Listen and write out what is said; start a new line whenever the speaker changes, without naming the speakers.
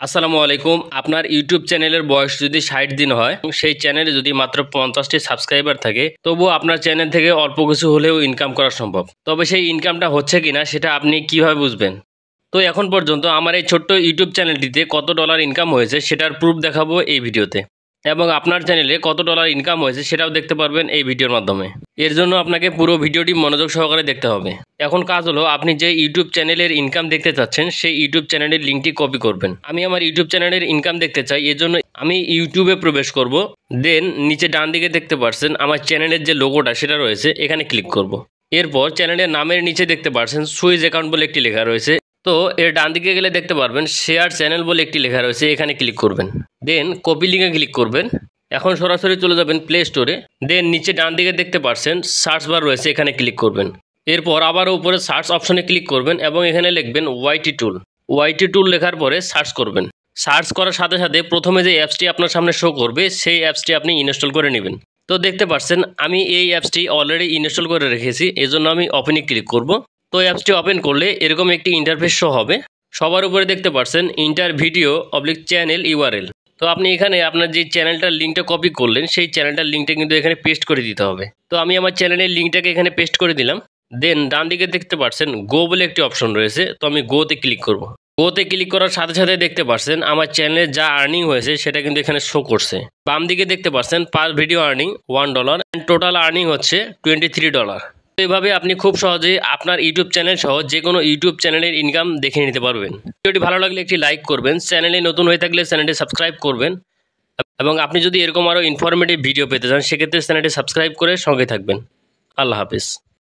আসসালামু আলাইকুম। আপনার ইউটিউব চ্যানেলের বয়স যদি 60 দিন হয় এবং সেই চ্যানেলে যদি মাত্র 50টি সাবস্ক্রাইবার থাকে, তবুও আপনার চ্যানেল থেকে অল্প কিছু হলেও ইনকাম করা সম্ভব। তবে সেই ইনকামটা হচ্ছে কিনা সেটা আপনি কিভাবে বুঝবেন? তো এখন পর্যন্ত আমার এই ছোট্ট ইউটিউব চ্যানেলটিতে কত ডলার ইনকাম হয়েছে সেটার প্রুফ দেখাবো এই ভিডিওতে, এবং আপনার চ্যানেলে কত ডলার ইনকাম হয়েছে সেটাও দেখতে পারবেন এই ভিডিওর মাধ্যমে। এর জন্য আপনাকে পুরো ভিডিওটি মনোযোগ সহকারে দেখতে হবে। এখন কাজ হলো, আপনি যে ইউটিউব চ্যানেলের ইনকাম দেখতে চাচ্ছেন সেই ইউটিউব চ্যানেলের লিঙ্কটি কপি করবেন। আমি আমার ইউটিউব চ্যানেলের ইনকাম দেখতে চাই, এর জন্য আমি ইউটিউবে প্রবেশ করব। দেন নিচে ডান দিকে দেখতে পাচ্ছেন আমার চ্যানেলের যে লোগোটা সেটা রয়েছে, এখানে ক্লিক করব। এরপর চ্যানেলের নামের নিচে দেখতে পাচ্ছেন সুইচ অ্যাকাউন্ট বলে একটি লেখা রয়েছে। তো এর ডান দিকে গেলে দেখতে পারবেন শেয়ার চ্যানেল বলে একটি লেখা রয়েছে, এখানে ক্লিক করবেন। দেন কপি লিঙ্কে ক্লিক করবেন। এখন সরাসরি চলে যাবেন প্লে স্টোরে। দেন নিচে ডান দিকে দেখতে পাচ্ছেন সার্চ বার রয়েছে, এখানে ক্লিক করবেন। এরপর আবারও উপরে সার্চ অপশনে ক্লিক করবেন এবং এখানে লিখবেন ওয়াইটি টুল। ওয়াইটি টুল লেখার পরে সার্চ করবেন। সার্চ করার সাথে সাথে প্রথমে যে অ্যাপসটি আপনার সামনে শো করবে সেই অ্যাপসটি আপনি ইনস্টল করে নেবেন। তো দেখতে পাচ্ছেন আমি এই অ্যাপসটি অলরেডি ইনস্টল করে রেখেছি, এজন্য আমি ওপেনে ক্লিক করব। তো অ্যাপসটি ওপেন করলে এরকম একটি ইন্টারফেস শো হবে। সবার উপরে দেখতে পাচ্ছেন inter video oblique channel URL. তো আপনি এখানে আপনার যে চ্যানেলটার লিঙ্কটা কপি করলেন সেই চ্যানেলটার লিঙ্কটা কিন্তু এখানে পেস্ট করে দিতে হবে। তো আমি আমার চ্যানেলের লিঙ্কটাকে এখানে পেস্ট করে দিলাম। দেন ডান দিকে দেখতে পাচ্ছেন গো বলে একটি অপশন রয়েছে, তো আমি গোতে ক্লিক করব। গোতে ক্লিক করার সাথে সাথে দেখতে পাচ্ছেন আমার চ্যানেলে যা আর্নিং হয়েছে সেটা কিন্তু এখানে শো করছে। বাম দিকে দেখতে পাচ্ছেন পার video earning $1 and total earning হচ্ছে $23। তো এইভাবে আপনি খুব সহজেই আপনার ইউটিউব চ্যানেল সহ যে কোনো ইউটিউব চ্যানেলের ইনকাম দেখে নিতে পারবেন। ভিডিওটি ভালো লাগলে একটি লাইক করবেন, চ্যানেলে নতুন হয়ে থাকলে চ্যানেলটি সাবস্ক্রাইব করবেন, এবং আপনি যদি এরকম আরও ইনফরমেটিভ ভিডিও পেতে চান সেক্ষেত্রে চ্যানেলটি সাবস্ক্রাইব করে সঙ্গে থাকবেন। আল্লাহ হাফিজ।